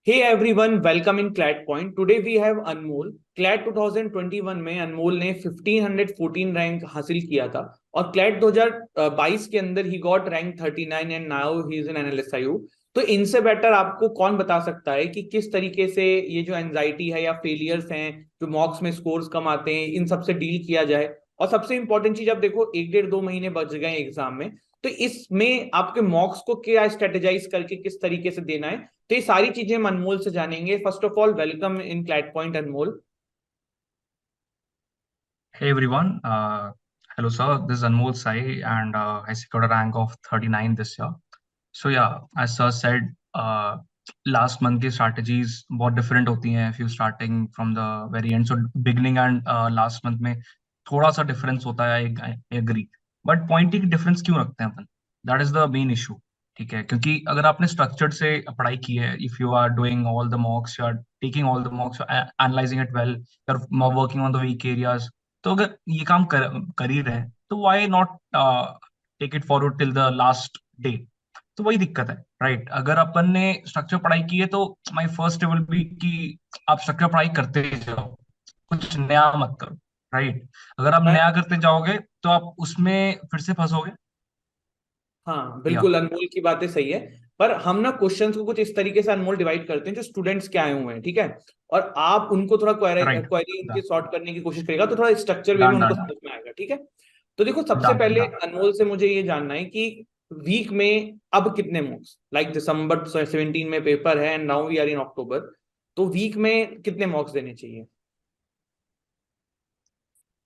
Hey everyone, welcome in CLAT point. Today we have Anmol. CLAT 2021 में अनमोल ने 1514 rank हासिल किया था और क्लैट 2022 के अंदर ही got rank 39 and now he is in NLSIU. तो इनसे बेटर आपको कौन बता सकता है कि किस तरीके से ये जो एंजाइटी है या फेलियर्स हैं, जो मॉक्स में स्कोर्स कम आते हैं, इन सबसे डील किया जाए। और सबसे इंपॉर्टेंट चीज, अब देखो 1 डेढ़ 2 महीने बच गए एग्जाम में, तो इसमें आपके मॉक्स को क्या स्ट्रेटेजाइज करके किस तरीके से देना है, तो ये सारी चीजें हम अनमोल से जानेंगे। First of all, welcome in CLAT point Anmol. Hey everyone, hello sir. This is Anmol Sai, and I secured a rank of 39 this year. So yeah, as sir said, last month की strategies बहुत different होती हैं if you starting from the very end. So beginning and last month में थोड़ा सा difference होता है, I agree. But point की difference क्यों रखते हैं अपन? That is the main issue. ठीक है, क्योंकि अगर आपने structured से पढ़ाई की है, if you are doing all the mocks, you are taking all the mocks, analyzing it well, you're working on the weak areas, तो अगर ये काम कर ही रहे हैं तो why not take it forward till the last day. तो वही दिक्कत है, राइट। अगर अपन ने स्ट्रक्चर पढ़ाई की है तो माय फर्स्ट विल बी कि आप स्ट्रक्चर पढ़ाई करते जाओ, कुछ नया मत करो, राइट। अगर आप मैं नया करते जाओगे तो आप उसमें फिर से फंसोगे। हाँ, या बिल्कुल अनमोल की बातें सही है। पर हम ना क्वेश्चंस को कुछ इस तरीके से अनमोल डिवाइड करते हैं जो स्टूडेंट्स के आए हुए हैं, ठीक है। और आप उनको थोड़ा क्वेरी राइट, क्वेरी उनके सॉर्ट करने की कोशिश करेगा, तो थोड़ा स्ट्रक्चर वे में डन उनको डन समझ में आएगा, ठीक है। तो देखो, सबसे डन पहले डन। अनमोल से मुझे ये जानना है कि वीक में अब कितने मॉक्स, लाइक दिसंबर 17 में पेपर है and now we are in October, तो वीक में कितने मॉक्स देने चाहिए?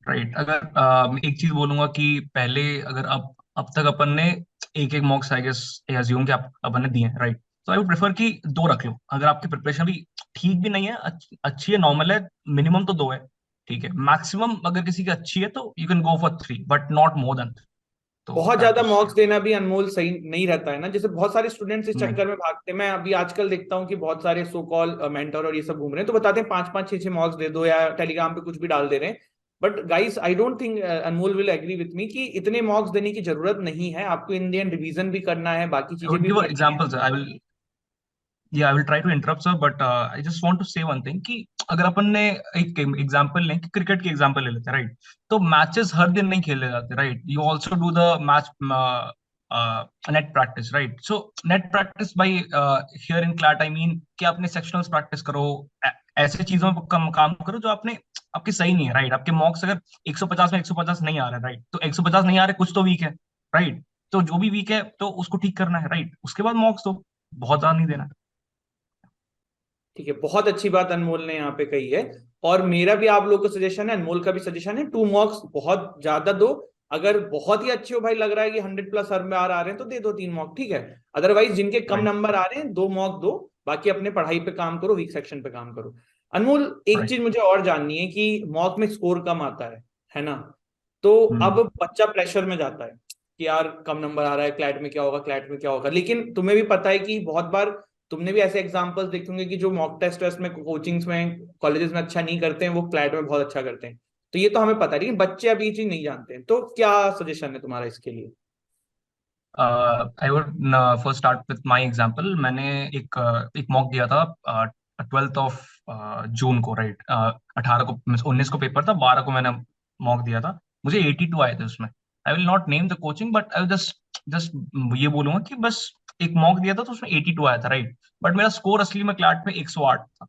राइट, अगर एक चीज बोलूंगा कि पहले अगर अब तक अपन ने एक एक मॉक्स आई गेस एज्यूम कि आप अपन ने दिए हैं, राइट। तो आई वुड प्रेफर कि दो रख लो। अगर आपकी प्रिपरेशन भी ठीक भी नहीं है, अच्छी है, नॉर्मल है, मिनिमम तो दो है, ठीक है। मैक्सिमम अगर किसी की अच्छी है तो you can go for three, but not more than. तो बहुत दैट ज्यादा इज मॉक्स देना भी अनमोल सही नहीं रहता है ना, जैसे बहुत सारे स्टूडेंट्स इस नहीं। चक्कर में भागते हैं। मैं अभी आजकल देखता हूँ कि बहुत सारे सो कॉल मेंटर और ये सब घूम रहे हैं, तो बताते हैं 5 5 6 6 मॉक्स दे दो या टेलीग्राम पे कुछ भी डाल दे रहे हैं। But guys, I don't think Anmol will agree with me कि इतने मॉक्स देने की जरूरत नहीं है। आपको इन द एंड रिवीजन भी करना है, बाकी आई चीजें वुड भी गिव पढ़नी है। एग्जांपल्स। आई विल, या I will try to interrupt sir, but I just want to say one thing कि अगर अपन ने एक एग्जांपल लें कि क्रिकेट की एग्जांपल ले लेते हैं, राइट। तो मैचेस हर दिन नहीं खेले जाते, right. You also do the match net practice, right. So net practice by here in CLAT I mean कि आपने सेक्शनल्स प्रैक्टिस करो, ऐसे चीजों पर काम करो जो आपने आपके सही नहीं है, राइट। आपके मॉक्स अगर 150 में 150 नहीं आ रहा है, राइट, तो 150 नहीं आ रहे, कुछ तो वीक है, राइट। तो जो भी वीक है तो उसको ठीक करना है, राइट। उसके बाद मॉक्स दो, बहुत ज्यादा नहीं देना। ठीक है, बहुत अच्छी बात अनमोल ने यहाँ पे कही है। और मेरा भी आप लोग को सजेशन है, अनमोल का भी सजेशन है, 2 मॉक्स बहुत ज्यादा दो। अगर बहुत ही अच्छे हो भाई, लग रहा है कि 100+ हर बार आ रहे हैं, तो दे दो 3 मॉक, ठीक है। अदरवाइज जिनके कम राइट नंबर आ रहे हैं, 2 मॉक दो। बाकी अपने पढ़ाई पे काम करो, वीक सेक्शन पे काम करो। अनमोल, एक राइट। चीज मुझे और जाननी है कि मॉक में स्कोर कम आता है ना। तो अब हम्म। बच्चा प्रेशर में जाता है कि यार कम नंबर आ रहा है, क्लैट में क्या होगा, क्लैट में क्या होगा। लेकिन तुम्हें भी पता है कि बहुत बार तुमने भी ऐसे एग्जांपल्स देखे होंगे कि जो मॉक टेस्ट वेस्ट में कोचिंग्स में कॉलेजेस में अच्छा नहीं करते हैं, वो क्लैट में बहुत अच्छा करते हैं। तो ये तो हमें पता है, लेकिन बच्चे अभी ये चीज नहीं जानते हैं, तो क्या सजेशन है तुम्हारा इसके लिए? I would first start with my example. मैंने एक मॉक दिया था 12th ऑफ जून को, राइट। 18 को, 19 को पेपर था, 12 को मैंने मॉक दिया था। मुझे 82 आए थे उसमें। I will not name the coaching, but I will just just ये बोलूंगा कि बस एक मॉक दिया था तो उसमें 82 आया था, राइट। बट मेरा स्कोर असली में क्लैट में 108 था,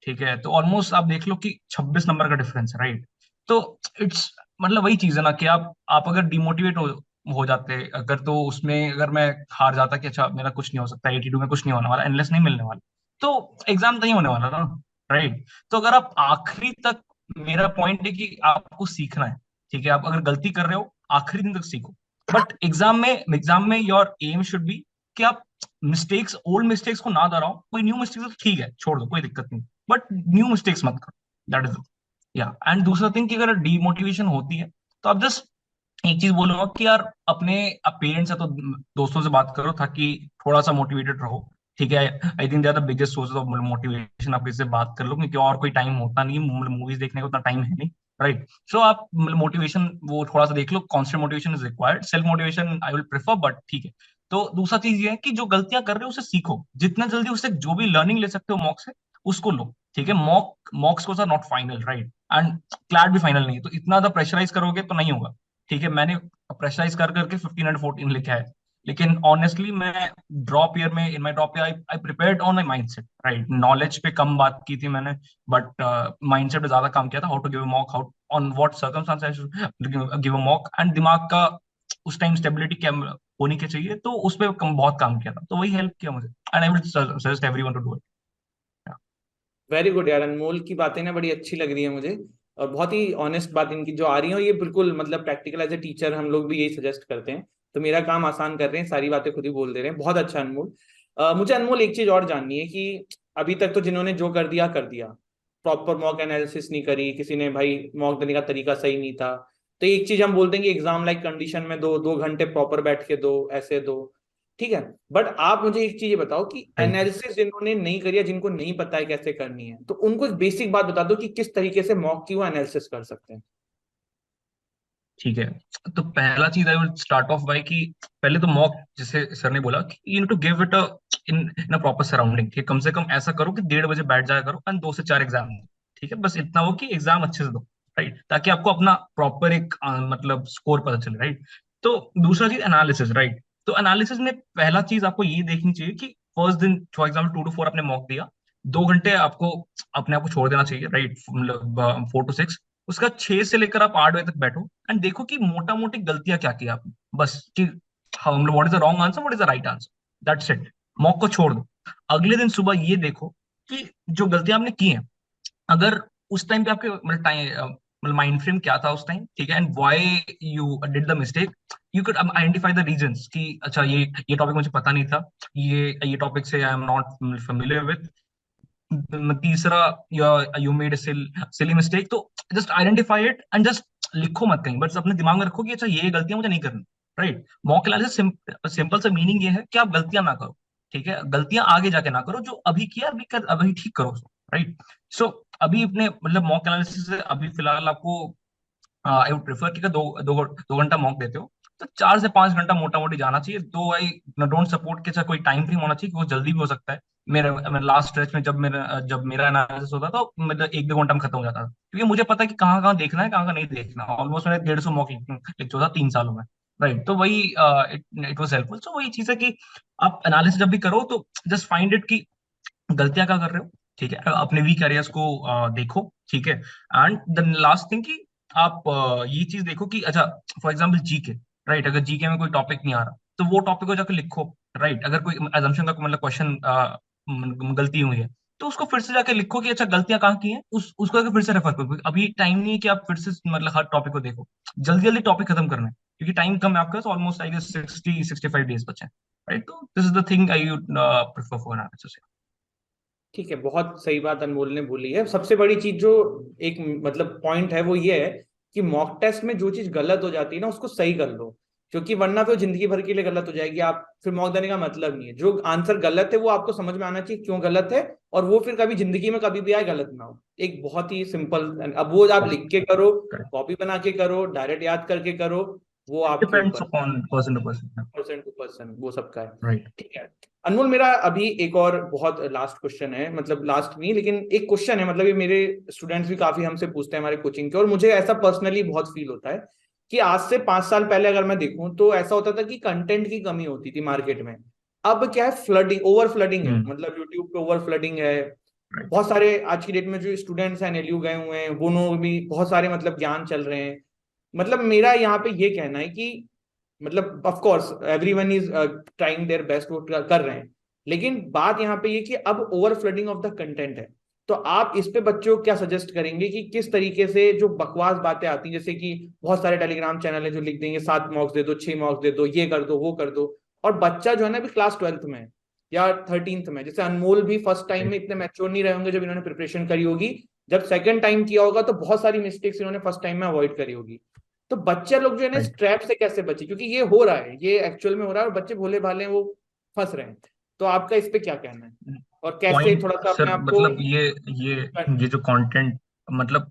ठीक है। तो ऑलमोस्ट आप देख लो कि 26 नंबर का डिफरेंस है, राइट। तो इट्स मतलब वही चीज है ना कि आप अगर डिमोटिवेट हो जाते अगर, तो उसमें अगर मैं हार जाता कि अच्छा मेरा कुछ नहीं हो सकता, 82 में कुछ नहीं होने वाला, एनलेस नहीं मिलने वाला, तो एग्जाम नहीं होने वाला ना, राइट। तो अगर आप आखिरी तक, मेरा पॉइंट है कि आपको सीखना है, ठीक है। आप अगर गलती कर रहे हो, आखिरी दिन तक सीखो। बट एग्जाम में योर एम शुड बी कि आप मिस्टेक्स, ओल्ड मिस्टेक्स को ना दोहराओ। कोई न्यू मिस्टेक्स ठीक है, छोड़ दो, कोई दिक्कत नहीं, बट न्यू मिस्टेक्स मत करो, दैट इज या। एंड दूसरा थिंग कि अगर डीमोटिवेशन होती है तो आप जस्ट एक चीज बोलूंगा कि यार अपने, अब पेरेंट्स है तो दोस्तों से बात करो ताकि थोड़ा सा मोटिवेटेड रहो, ठीक है। I think they are the biggest sources of motivation. आप किसी से बात कर लो, क्योंकि और कोई टाइम होता नहीं है, मूवीज देखने का उतना टाइम है नहीं, राइट। सो आप मोटिवेशन वो थोड़ा सा देख लो, constant motivation is required, self motivation I will prefer, but ठीक है। तो दूसरा चीज ये है कि जो गलतियां कर रहे हो उसे सीखो, जितना जल्दी उससे जो भी लर्निंग ले सकते हो मॉक से उसको लो, ठीक है। मॉक्स को not final, right, and CLAT भी फाइनल नहीं है, तो इतना ज्यादा प्रेशराइज करोगे तो नहीं होगा, ठीक है। मैंने प्रेशराइज कर करके 15 और 14 लिखा है, लेकिन ऑनेस्टली मैं ड्रॉप ईयर में, in my drop year I prepared on my mindset, right. Knowledge पे कम बात की थी मैंने, बट माइंडसेट पे ज्यादा काम किया था, how to give a mock, how on what circumstances I should give a mock, and दिमाग का उस टाइम स्टेबिलिटी क्या होनी के चाहिए, तो उस पर बहुत काम किया था, तो वही हेल्प किया मुझे, and I would suggest everyone to do it. Very good यार, अनमोल की बातें ना बड़ी अच्छी लग रही है मुझे, और बहुत ही ऑनेस्ट बात इनकी जो आ रही है, और ये बिल्कुल मतलब प्रैक्टिकल एज ए टीचर हम लोग भी यही सजेस्ट करते हैं, तो मेरा काम आसान कर रहे हैं, सारी बातें खुद ही बोल दे रहे हैं। बहुत अच्छा अनमोल। मुझे अनमोल एक चीज और जाननी है कि अभी तक तो जिन्होंने जो कर दिया, प्रॉपर मॉक एनालिसिस नहीं करी किसी ने, भाई मॉक देने का तरीका सही नहीं था, तो एक चीज हम बोलते हैं कि एग्जाम लाइक कंडीशन में दो 2 घंटे प्रॉपर बैठ के दो, ऐसे दो, ठीक है। बट आप मुझे एक चीज ये बताओ कि राइट, एनालिसिस जिन्होंने नहीं करी है, जिनको नहीं पता है कैसे करनी है, तो उनको एक बेसिक बात बता दो कि किस तरीके से मॉक की वो एनालिसिस कर सकते हैं। ठीक है। तो पहला चीज I will start off by कि पहले तो मॉक, जैसे सर ने बोला कि you need to give it a in in a proper surrounding, ठीक है। कम से कम ऐसा करो कि 1:30 बजे बैठ जाया करो एंड 2 से 4 एग्जाम, ठीक है। बस इतना हो कि एग्जाम अच्छे से दो, राइट, ताकि आपको अपना प्रॉपर एक मतलब स्कोर पता चले, राइट। तो दूसरा चीज एनालिसिस, राइट। तो एनालिसिस में पहला चीज आपको ये देखनी चाहिए कि फर्स्ट दिन फॉर एग्जाम्पल 2 to 4 आपने मॉक दिया, 2 घंटे आपको अपने आप को छोड़ देना चाहिए, राइट, मतलब 4 to 6, उसका 6 से लेकर आप 8 बजे तक बैठो एंड देखो कि मोटा मोटी गलतियां क्या की आपने, बस कि हम what is the wrong answer, what is the right answer, that's it. Mock को छोड़ दो। अगले दिन सुबह ये देखो कि जो गलतियां आपने की हैं, अगर उस टाइम पे आपके मतलब टाइम मतलब माइंड फ्रेम क्या था उस टाइम, ठीक है, and why you did the mistake, you can identify the reasons कि अच्छा ये टॉपिक मुझे पता नहीं था, ये टॉपिक से I am not familiar with. तीसरा, यू मेड सिली मिस्टेक, तो just identify it and just लिखो मत कहीं, बस अपने दिमाग में रखो कि अच्छा ये गलतियां मुझे नहीं करनी, राइट। मॉक एनालिसिस सिंपल सा मीनिंग ये है कि आप गलतियां ना करो, ठीक है। गलतियां आगे जाके ना करो, जो अभी किया अभी ठीक करो, राइट। सो अभी अपने मतलब मॉक एनालिसिस से अभी फिलहाल आपको आई वुड प्रेफर कि अगर दो घंटा मॉक देते हो तो 4 से 5 घंटा मोटा मोटी जाना चाहिए। दो आई डोंट सपोर्ट के साथ कोई टाइम फ्रेम होना चाहिए, कि वो जल्दी भी हो सकता है। मेरे लास्ट स्ट्रेच में जब मेरा एनालिसिस होता था, तो मतलब 1-2 घंटा में खत्म हो जाता था, क्योंकि मुझे पता है कि कहाँ कहाँ देखना है, कहाँ कहाँ नहीं देखना। ऑलमोस्ट मैंने 150 मॉक लिख चुका था 3 सालों में, राइट। तो वही इट इट वाज हेल्पफुल। सो वही चीज है कि आप एनालिसिस जब भी करो तो जस्ट फाइंड इट कि गलतियां क्या कर रहे हो, ठीक है। अपने वीक एरियाज को देखो, ठीक है। एंड द लास्ट थिंग कि आप ये चीज देखो कि अच्छा, फॉर एग्जाम्पल जीके, राइट, अगर जीके में कोई टॉपिक नहीं आ रहा तो वो टॉपिक को जाकर लिखो, राइट। अगर कोई assumption का मतलब क्वेश्चन गलती हुई है, तो उसको फिर से जाके लिखो कि अच्छा गलतियां कहाँ की हैं, उसको आके फिर से रेफर करो। अभी टाइम नहीं है कि आप फिर से मतलब हर टॉपिक को देखो, जल्दी जल्दी टॉपिक खत्म करना है, क्योंकि टाइम कम है आपका, तो ऑलमोस्ट आई गेस 60-65 डेज बचे हैं, राइट। तो this is the thing I would prefer for analysis. ठीक है, बहुत सही बात अनमोल ने बोली है। सबसे बड़ी चीज जो एक मतलब पॉइंट है वो ये है कि मॉक टेस्ट में जो चीज गलत हो जाती है ना, उसको सही कर लो, क्योंकि वरना फिर जिंदगी भर के लिए गलत हो जाएगी। आप फिर मॉक देने का मतलब नहीं है। जो आंसर गलत है वो आपको समझ में आना चाहिए क्यों गलत है, और वो फिर कभी जिंदगी में कभी भी आए गलत ना हो। एक बहुत ही सिंपल, अब वो आप लिख के करो, कॉपी बना के करो, डायरेक्ट याद करके करो, वो It आपके depends ऊपर, upon person to person. Yeah. Person to person वो सबका है। Right. ठीक है अनमोल, मेरा अभी एक और बहुत लास्ट क्वेश्चन है, मतलब लास्ट नहीं लेकिन एक क्वेश्चन है, मतलब ये मेरे स्टूडेंट्स भी काफी हमसे पूछते हैं हमारे कोचिंग के, और मुझे ऐसा पर्सनली बहुत फील होता है कि आज से 5 साल पहले अगर मैं देखूं तो ऐसा होता था कि कंटेंट की कमी होती थी मार्केट में। अब क्या है, फ्लडिंग, ओवर फ्लडिंग है, Hmm. मतलब यूट्यूब पे ओवर फ्लडिंग है। Right. बहुत सारे आज की डेट में जो स्टूडेंट्स हैं एनएलयू गए हुए हैं, वो लोग भी बहुत सारे मतलब ज्ञान चल रहे हैं। मतलब मेरा यहाँ पे ये कहना है कि मतलब of course everyone is trying their best, वो कर रहे हैं, लेकिन बात यहाँ पे ये कि अब over flooding of the content है। तो आप इस पे बच्चों को क्या सजेस्ट करेंगे कि किस तरीके से जो बकवास बातें आती हैं, जैसे कि बहुत सारे टेलीग्राम चैनल है जो लिख देंगे 7 मॉक्स दे दो, 6 मॉक्स दे दो, ये कर दो वो कर दो, और बच्चा जो है ना अभी क्लास 12th में है या 13th में, जैसे अनमोल भी फर्स्ट टाइम Right. में इतने मैच्योर नहीं रहे होंगे जब इन्होंने प्रिपरेशन करी होगी, जब सेकंड टाइम किया होगा तो बहुत सारी मिस्टेक्स इन्होंने फर्स्ट टाइम में अवॉइड करी होगी। तो बच्चे लोग जो है ना इस Right. ट्रैप से कैसे बचे, क्योंकि ये हो रहा है, ये एक्चुअल में हो रहा है, और बच्चे भोले भाले हैं, वो फंस रहे हैं। तो आपका इस पे क्या कहना है, और कैसे पॉइंट थोड़ा सा अपने सर, आप को। मतलब ये जो कंटेंट, मतलब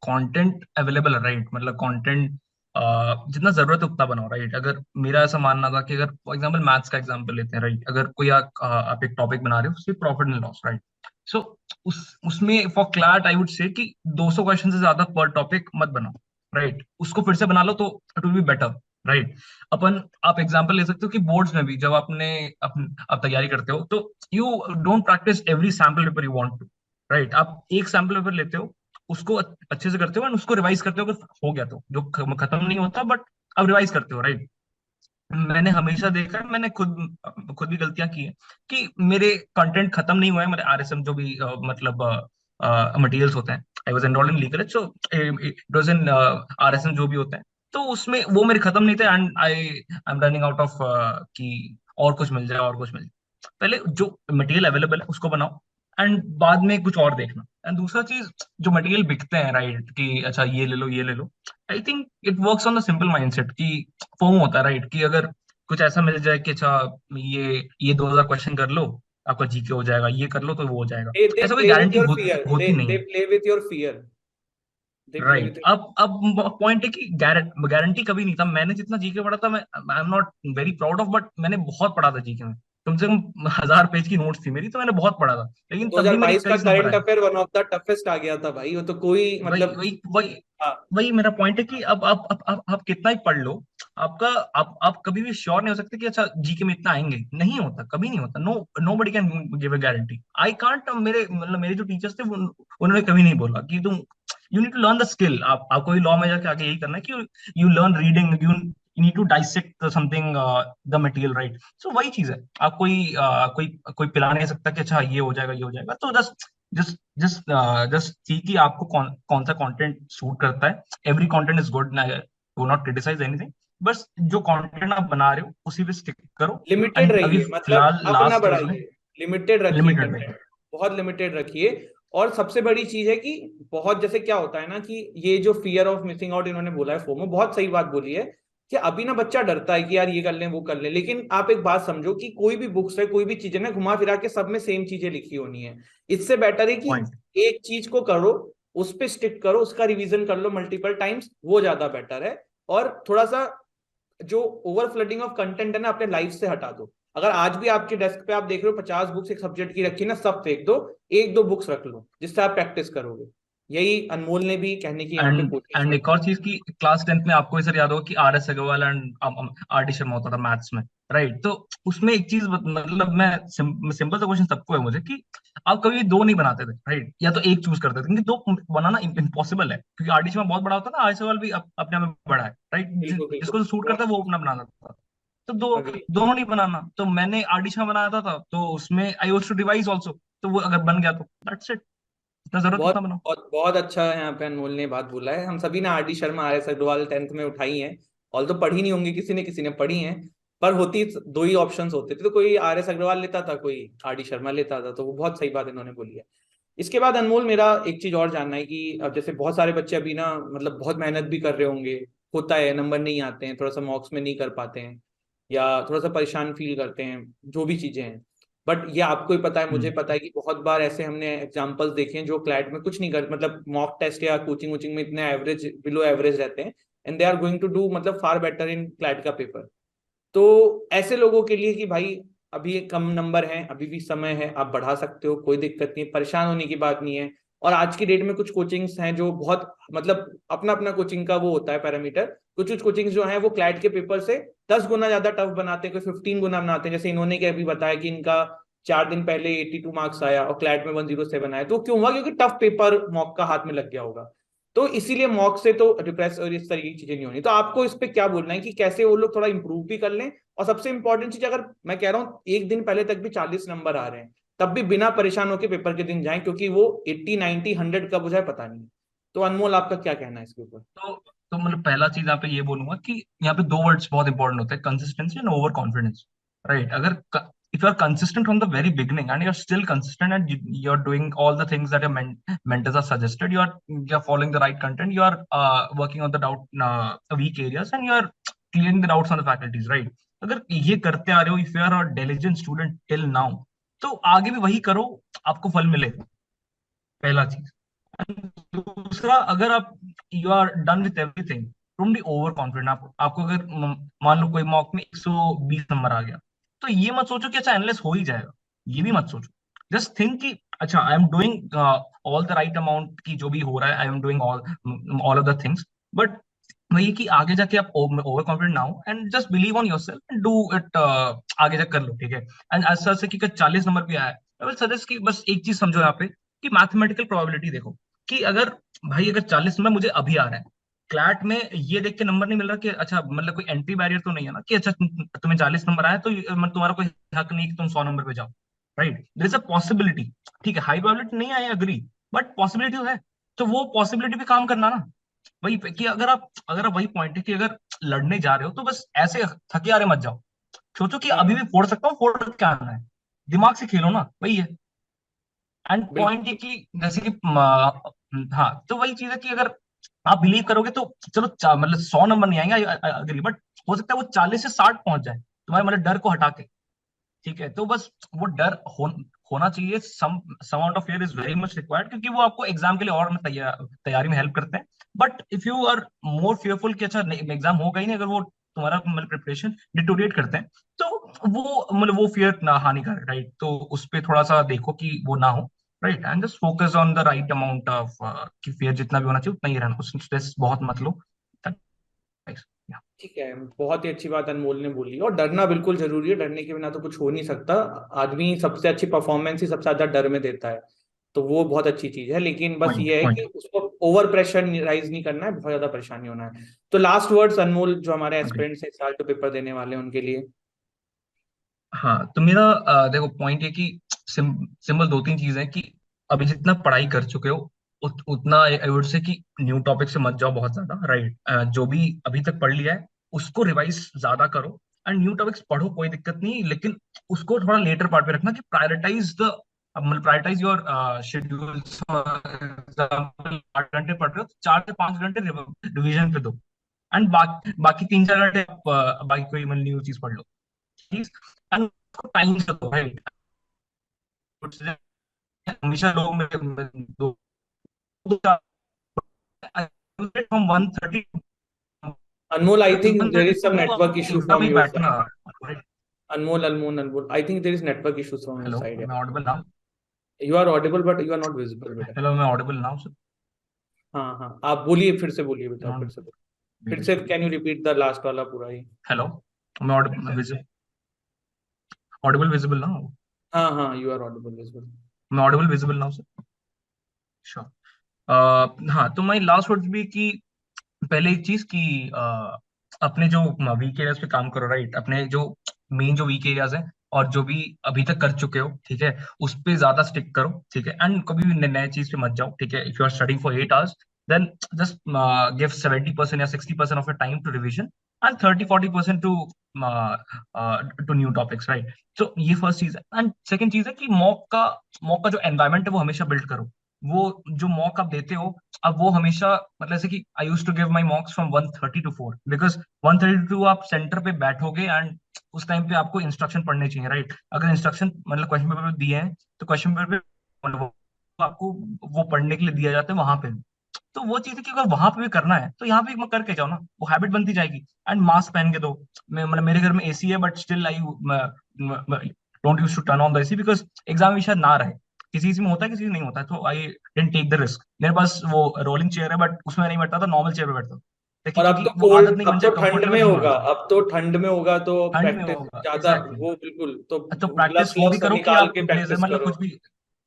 कंटेंट अवेलेबल है, राइट, मतलब कंटेंट जितना जरूरत है उतना बनाओ, राइट। अगर मेरा ऐसा मानना था कि अगर फॉर एग्जाम्पल मैथ्स का एग्जाम्पल लेते हैं, राइट, अगर कोई आप एक टॉपिक बना रहे हो सिर्फ प्रॉफिट एंड लॉस, राइट, सो उसमें for CLAT I would say कि 200 क्वेश्चन से ज्यादा पर टॉपिक मत बनाओ, राइट। उसको फिर से बना लो तो it will be better, right. आप एग्जाम्पल ले सकते हो कि बोर्ड्स में भी जब आप तैयारी करते हो तो you don't practice every sample paper you want to, right. आप एक सैम्पल पेपर लेते हो, उसको अच्छे से करते हो एंड उसको रिवाइज करते हो, अगर हो गया तो जो खत्म नहीं होता, बट अब रिवाइज करते हो, राइट। मैंने हमेशा देखा है, मैंने खुद खुद भी गलतियां की है कि मेरे कंटेंट खत्म नहीं हुआ है, मेरे आरएसएम जो भी मतलब मटेरियल्स होते हैं, I was enrolled in legal, so it was in RSM जो भी होते हैं, तो उसमें वो मेरे खत्म नहीं थे and I am running out of कि और कुछ मिल जाए, और कुछ मिल जाए। पहले जो मटेरियल अवेलेबल है उसको बनाओ एंड बाद में कुछ और देखना। एंड दूसरा चीज, जो मटेरियल बिकते हैं, राइट, कि अच्छा ये ले लो ये ले लो, I think it works on the simple mindset कि फोमो होता है, राइट, कि अगर कुछ ऐसा मिल जाए कि अच्छा ये 2000 क्वेश्चन कर लो, आपका जीके हो जाएगा, ये कर लो तो वो हो जाएगा, they ऐसा कोई play with गारंटी your होती fear. होती नहीं They है, play with your fear. They play with right. अब पॉइंट है कि गारंटी कभी नहीं था। मैंने जितना जीके पढ़ा था, मैं I am not very proud of, but मैंने बहुत पढ़ा था जीके में, कम से कम 1000 पेज की नोट्स थी मेरी, तो मैंने बहुत पढ़ा था, लेकिन तब भी मेरे 2022 का 21 नंबर करंट आए। Affair one of the toughest आ गया था भाई, वो तो कोई वही मतलब। वही वही हाँ, वही मेरा पॉइंट है कि अब आप कितना ही पढ़ लो, आपका आप कभी भी श्योर नहीं हो सकते कि अच्छा जीके में इतना आएंगे, नहीं होता, कभी नहीं होता। Nobody can give a guarantee. I can't, मेरे जो टीचर्स थे उन्होंने कभी नहीं बोला कि तुम you need to learn the skill. आपको लॉ में जाके आगे यही करना है कि you learn reading, you need to dissect something the material, right. So वही चीज है। आप कोई कोई पिला नहीं सकता कि अच्छा ये हो जाएगा ये हो जाएगा, तो just just just just see कि आपको कौन सा कंटेंट सूट करता है। Every content is good, do not criticise anything, बस जो कंटेंट आप बना रहे हो उसी पे स्टिक करो। लिमिटेड एंड अभी रहिए, मतलब फिलहाल अपना लास्ट ईयर्स में बढ़ाइए, लिमिटेड रखिए लिमिटेड में। कंटेंट, बहुत लिमिटेड रखिए। और सबसे बड़ी चीज है कि बहुत जैसे क्या होता है ना कि ये जो फियर ऑफ मिसिंग आउट इन्होंने बोला है, फोमो, बहुत सही बात बोली है कि अभी ना बच्चा डरता है कि यार ये कर लें वो कर लें, लेकिन आप एक बात समझो कि कोई भी बुक्स है, कोई भी चीजें ना, घुमा फिरा के सब में सेम चीजें लिखी होनी है। इससे बेटर है कि पॉइंट। एक चीज को करो, उस पर स्टिक करो, उसका रिवीजन कर लो मल्टीपल टाइम्स, वो ज्यादा बेटर है। और थोड़ा सा जो ओवर फ्लडिंग ऑफ कंटेंट है ना, अपने लाइफ से हटा दो। अगर आज भी आपके डेस्क पे आप देख रहे हो 50 बुक्स एक सब्जेक्ट की रखी ना, सब फेंक दो, एक दो बुक्स रख लो जिससे आप प्रैक्टिस करोगे। यही अनमोल ने भी कहने की यहाँ पे एंड कोशिश एंड की। एक और चीज की, क्लास 10th में आपको सर याद होगा कि R S Agarwal and R D Sharma होता था मैथ्स में, राइट। तो उसमें एक चीज मतलब मैं सिंपल सा क्वेश्चन सबको है मुझे कि आप कभी दो नहीं बनाते थे, राइट, या तो एक चूज करते थे, क्योंकि दो बनाना इम्पॉसिबल है, क्योंकि आर डी शर्मा बहुत बड़ा होता है ना, आर एस अग्रवाल भी अपने आप में बड़ा है, राइट। बिल्कुल बिल्कुल, जिसको सूट करता बहुत है वो अपना बनाना था। तो अग्री। दोनों नहीं बनाना, तो मैंने आर डी शर्मा बनाया था तो उसमें I used to revise also, तो वो अगर बन गया तो दैट्स इट, जितना जरूरत बहुत उतना बनाओ। बहुत बहुत अच्छा है, यहाँ पे अनमोल ने बात बोला है। हम सभी ने R D Sharma, R S Agarwal 10th में उठाई है। ऑल तो पढ़ी नहीं होंगी, किसी ने पढ़ी है। पर होती दो ही ऑप्शंस होते थे, तो कोई आर एस अग्रवाल लेता था, कोई आर डी शर्मा लेता था। तो वो बहुत सही बात इन्होंने बोली है। इसके बाद अनमोल, मेरा एक चीज और जानना है कि अब जैसे बहुत सारे बच्चे अभी ना, मतलब बहुत मेहनत भी कर रहे होंगे, होता है नंबर नहीं आते हैं, थोड़ा सा मॉक्स में नहीं कर पाते हैं, या थोड़ा सा परेशान फील करते हैं, जो भी चीजें हैं। बट ये आपको ही पता है, मुझे हम्म। पता है कि बहुत बार ऐसे हमने एग्जांपल्स देखे हैं जो क्लैट में कुछ नहीं कर, मतलब मॉक टेस्ट या कोचिंग वोचिंग में इतने एवरेज, बिलो एवरेज रहते हैं, and they are going to do मतलब फार बेटर इन क्लैट का पेपर। तो ऐसे लोगों के लिए कि भाई अभी कम नंबर हैं, अभी भी समय है, आप बढ़ा सकते हो, कोई दिक्कत नहीं है, परेशान होने की बात नहीं है। और आज की डेट में कुछ कोचिंग्स हैं जो बहुत मतलब अपना अपना कोचिंग का वो होता है पैरामीटर। कुछ कुछ कोचिंग्स जो हैं वो क्लैट के पेपर से 10 गुना ज्यादा टफ बनाते हैं, कोई 15 गुना बनाते हैं। जैसे इन्होंने क्या अभी बताया कि इनका 4 दिन पहले 82 मार्क्स आया और क्लैट में 107 आया। तो क्यों हुआ? क्योंकि टफ पेपर मॉक का हाथ में लग गया होगा। तो इसीलिए मॉक से तो डिप्रेस और इस तरीके की चीजें नहीं होनी। तो आपको इस पे क्या बोलना है कि कैसे वो लोग थोड़ा इंप्रूव भी कर लें? और सबसे इंपॉर्टेंट चीज, अगर मैं कह रहा हूँ एक दिन पहले तक भी 40 नंबर आ रहे हैं, तब भी बिना परेशान होकर पेपर के दिन जाएं, क्योंकि वो 80 90 100 कब हो जाए पता नहीं। तो अनमोल, आपका क्या कहना है इसके ऊपर? तो मतलब पहला चीज यहाँ पे ये बोलूंगा कि यहाँ पे दो वर्ड्स बहुत इंपॉर्टेंट होते हैं, consistency and over confidence, right. अगर if you are consistent from the very beginning and you are still consistent and you are doing all the things that your mentors are suggested, you are following the right content, you are working on the doubt weak areas, and you are clearing the doubts on the faculties, right। अगर ये करते आ रहे हो, if you are a diligent student till now, तो आगे भी वही करो, आपको फल मिलेगा, पहला चीज। दूसरा, अगर आप you are done with everything don't be over confident. आपको अगर मान लो कोई मॉक में 120 नंबर आ गया, तो ये मत सोचो कि अच्छा एनालिस हो ही जाएगा, ये भी मत सोचो। जस्ट थिंक कि अच्छा I am doing all the right amount की जो भी हो रहा है, I am doing all of the things. But वही कि आगे जाके आप ओवर कॉन्फिडेंट ना हो, and just believe on yourself and do it, आगे जाकर कर लो, ठीक है। एंड ऐसा से कि अगर 40 नंबर भी आया है, आई विल सजेस्ट कि बस एक चीज समझो यहाँ पे कि मैथमेटिकल प्रोबेबिलिटी देखो, कि अगर भाई अगर 40 नंबर मुझे अभी आ रहा है, क्लैट में ये देख के नंबर नहीं मिल रहा कि अच्छा मतलब कोई एंट्री बैरियर तो नहीं है ना कि अच्छा तुम्हें 40 नंबर आया तो मतलब तुम्हारा कोई हक नहीं कि तुम 100 नंबर पे जाओ, right. There is a possibility, ठीक है, हाई प्रोबेबिलिटी नहीं आई अग्री, बट पॉसिबिलिटी तो है। तो वो पॉसिबिलिटी पे काम करना ना, वही पे कि अगर आप वही पॉइंट है कि अगर लड़ने जा रहे हो तो बस ऐसे थके हारे मत जाओ, सोचो कि अभी भी फोड़ सकता हूँ, फोड़ के आना है, दिमाग से खेलो ना, वही है। एंड पॉइंट ये बिल्कुल। कि जैसे कि हाँ, तो वही चीज है कि अगर आप बिलीव करोगे तो चलो मतलब 100 नंबर नहीं आएंगे, अग्री, बट हो सकता है वो 40 से 60 पहुंच जाए तुम्हारे मतलब डर को हटा के, ठीक है। तो बस वो डर होना चाहिए, some amount of fear is very much required, क्योंकि वो आपको एग्जाम के लिए और में तैयारी में हेल्प करते हैं। But if you are more fearful कि अच्छा एग्जाम होगा ही नहीं, अगर वो तुम्हारा मतलब प्रिपरेशन डिटोरिएट करते हैं, तो वो मतलब वो फियर ना हानिकारक, राइट। तो उस पर थोड़ा सा देखो कि वो ना हो, right, and just focus on the right amount of, कि फियर जितना भी होना चाहिए उतना ही रहना, उसमें स्ट्रेस बहुत मत लो। Yeah. ठीक है, बहुत ही अच्छी बात अनमोल ने बोली, और डरना बिल्कुल जरूरी है, डरने के बिना तो कुछ हो नहीं सकता। आदमी सबसे अच्छी परफॉर्मेंस ही सबसे ज्यादा डर में देता है, तो वो बहुत अच्छी चीज है, लेकिन बस पॉइंट ये है कि पॉइंट उसको ओवर प्रेशर राइज नहीं करना है, बहुत ज्यादा परेशानी होना है। तो लास्ट वर्ड्स अनमोल, जो हमारे एस्पिरेंट्स इस साल जो पेपर देने वाले हैं उनके लिए। हाँ, तो मेरा देखो पॉइंट ये कि सिंपल दो तीन चीजें कि अभी जितना पढ़ाई कर चुके हो उतना आई वुड से कि न्यू टॉपिक से मत जाओ बहुत ज्यादा, राइट। जो भी अभी तक पढ़ लिया है उसको रिवाइज ज्यादा करो, एंड न्यू टॉपिक्स पढ़ो, कोई दिक्कत नहीं, लेकिन उसको थोड़ा लेटर पार्ट पे रखना कि प्रायोरिटाइज द मतलब प्रायोरिटाइज योर शेड्यूल। एग्जाम्पल 8 घंटे पढ़ रहे हो तो 4 से 5 घंटे रिवीजन पे दो, एंड बाकी 3 4 घंटे आप बाकी कोई मतलब न्यू चीज पढ़ लो, ठीक। एंड टाइम से दो, राइट। हमेशा लोग दो दो from 1:30 Anmol, I think there 1:30 is to some 2 network issue exam from में योर बैठना, side. right? Anmol, I think there is network issue from your hello, side. मैं audible now? You are audible but you are not visible बेटा। Hello, मैं audible now sir? हाँ हाँ, आप बोलिए, फिर से बोलिए बेटा, फिर नॉट से बोलिए। फिर से visible. Can you repeat the last वाला पूरा ही। हेलो, मैं ऑडिबल विजिबल नाउ? हाँ हाँ, यू आर ऑडिबल विजिबल। मैं Audible visible now sir? Sure. हाँ, तो माई लास्ट वर्ड्स भी कि पहले एक चीज कि अपने जो वीक एरियाज पे काम करो, राइट। अपने जो मेन जो वीक एरियाज हैं और जो भी अभी तक कर चुके हो, ठीक है, उस पे ज्यादा स्टिक करो, ठीक है। एंड कभी भी नए चीज पे मत जाओ, ठीक है। If you are studying for 8 hours, then just give 70% या 60% of your time to revision, and 30-40% to new topics, right. तो ये फर्स्ट चीज है। एंड सेकंड चीज है कि मॉक का जो एनवायरमेंट है वो हमेशा बिल्ड करो। वो जो मॉक आप देते हो, अब वो हमेशा मतलब ऐसे कि I use to give my mocks from 1:30 to 4, because 1:32 आप सेंटर पे बैठोगे, एंड उस टाइम पे आपको इंस्ट्रक्शन पढ़ने चाहिए, राइट। अगर इंस्ट्रक्शन मतलब क्वेश्चन पेपर पे दिए हैं तो क्वेश्चन पेपर पे मतलब वो आपको वो पढ़ने के लिए दिया जाता है वहां पे। तो वो चीज है कि अगर वहां पे भी करना है तो यहाँ पे भी करके जाओ ना, वो हैबिट बनती जाएगी। एंड मास्क पहन के दो। मैं मतलब मेरे घर में एसी है, but still I don't use to turn on the AC, because exam में शायद ना रहे, किसी किसी में होता है, किसी में नहीं होता है, तो आई डेंट टेक द रिस्क। मेरे पास वो रोलिंग चेयर है, बट उसमें नहीं बैठता था, नॉर्मल चेयर पे बैठता था, ताकि और अब क्योंकि तो वो आदत कोल्ड, नहीं अब बन तो जाए, ठंड में कंफर्टेबल नहीं होगा, होना। अब तो ठंड में होगा तो ठंड में प्रैक्टिस होगा, ज्यादा, एग्जैक्टली। वो बिल्कुल तो तो ग्लव्स प्रैक्टिस वो भी व्लव्स सब करो कि निकाल आप के ब्लेजर प्रैक्टिस मतलब करो। कुछ भी,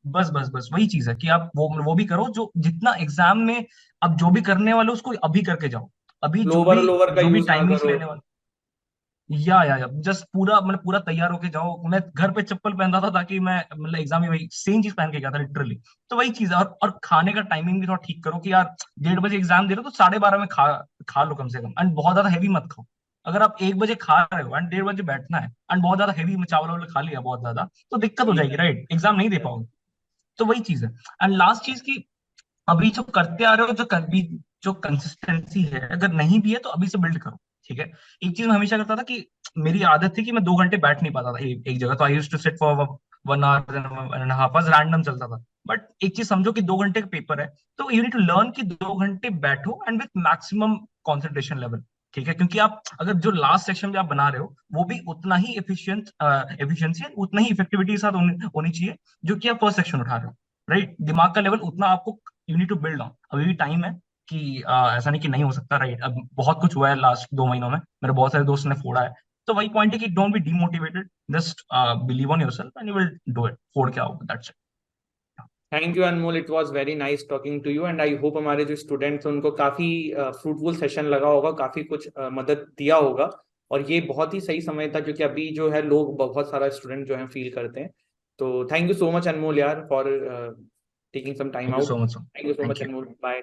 बस बस बस वही चीज है कि आप वो भी करो जो जितना एग्जाम में अब जो भी करने वाले हो, उसको अभी करके जाओ। अभी लोअर लोअर का जो भी यूज ना टाइमिंग्स करो। लेने वाले, या जस्ट पूरा मतलब पूरा तैयार होके जाओ। मैं घर पे चप्पल पहनता था ताकि मैं मतलब एग्जाम में वही सेम चीज पहन के गया था लिटरली। तो वही चीज है। और खाने का टाइमिंग भी थोड़ा ठीक करो कि यार 1:30 बजे एग्जाम दे रहे हो तो 12:30 में खा लो कम से कम, एंड बहुत ज्यादा हैवी मत खाओ। अगर आप 1 बजे खा रहे हो एंड 1:30 बजे बैठना है, एंड बहुत ज्यादा हैवी में चावल वावल खा लिया बहुत ज्यादा, तो दिक्कत हो ठीक जाएगी, है। राइट, एग्जाम नहीं दे पाओगे। तो वही चीज है। एंड लास्ट चीज की अभी जो करते आ रहे हो, जो कंसिस्टेंसी है, अगर नहीं भी है तो अभी से बिल्ड करो, ठीक है। एक चीज मैं हमेशा करता था कि मेरी आदत थी कि मैं 2 घंटे बैठ नहीं पाता था एक जगह, तो I use to sit for 1 hour 1.5 hours random चलता था। बट एक चीज समझो कि 2 घंटे का पेपर है, तो यू नीड टू लर्न कि 2 घंटे बैठो and with maximum concentration level. ठीक है, क्योंकि आप अगर जो लास्ट सेक्शन में आप बना रहे हो वो भी उतना ही एफिशिएंसी उतना ही इफेक्टिविटी के साथ होनी चाहिए जो कि आप फर्स्ट सेक्शन उठा रहे हो। राइट, दिमाग का लेवल उतना आपको you need to build on. अभी भी टाइम है कि ऐसा नहीं कि नहीं हो सकता। राइट, अब बहुत कुछ हुआ है लास्ट 2 महीनों में, मेरे बहुत सारे दोस्त ने फोड़ा है। तो वही पॉइंट है कि don't be demotivated, just believe on yourself and you will do it. फोड़ के आओगे, that's it. Thank you Anmol, it was very nice talking to you and I hope हमारे जो स्टूडेंट्स हैं उनको काफी फ्रूटफुल सेशन लगा होगा, काफी कुछ मदद दिया होगा। और ये बहुत ही सही समय था क्योंकि अभी जो है लोग बहुत सारा स्टूडेंट जो है फील करते हैं। तो thank you so much Anmol यार for taking some time thank you out. So much. Thank you so much thank you. Anmol, bye.